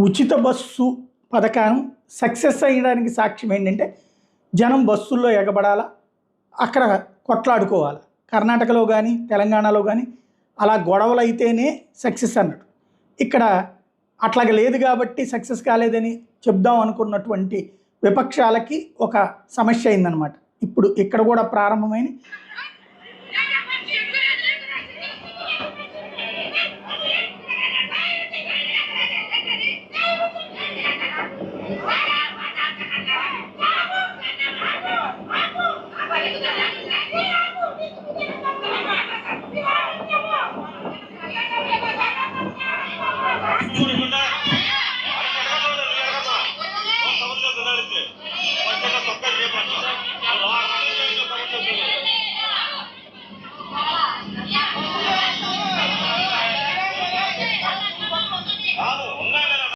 ఉచిత బస్సు పథకం సక్సెస్ అయ్యడానికి సాక్ష్యం ఏంటంటే జనం బస్సుల్లో ఎగబడాలా, అక్కడ కొట్లాడుకోవాలి. కర్ణాటకలో కానీ తెలంగాణలో కానీ అలా గొడవలు అయితేనే సక్సెస్ అన్నట్టు. ఇక్కడ అట్లాగ లేదు కాబట్టి సక్సెస్ కాలేదని చెప్దాం అనుకున్నటువంటి విపక్షాలకి ఒక సమస్య అయిందనమాట. ఇప్పుడు ఇక్కడ కూడా ప్రారంభమైన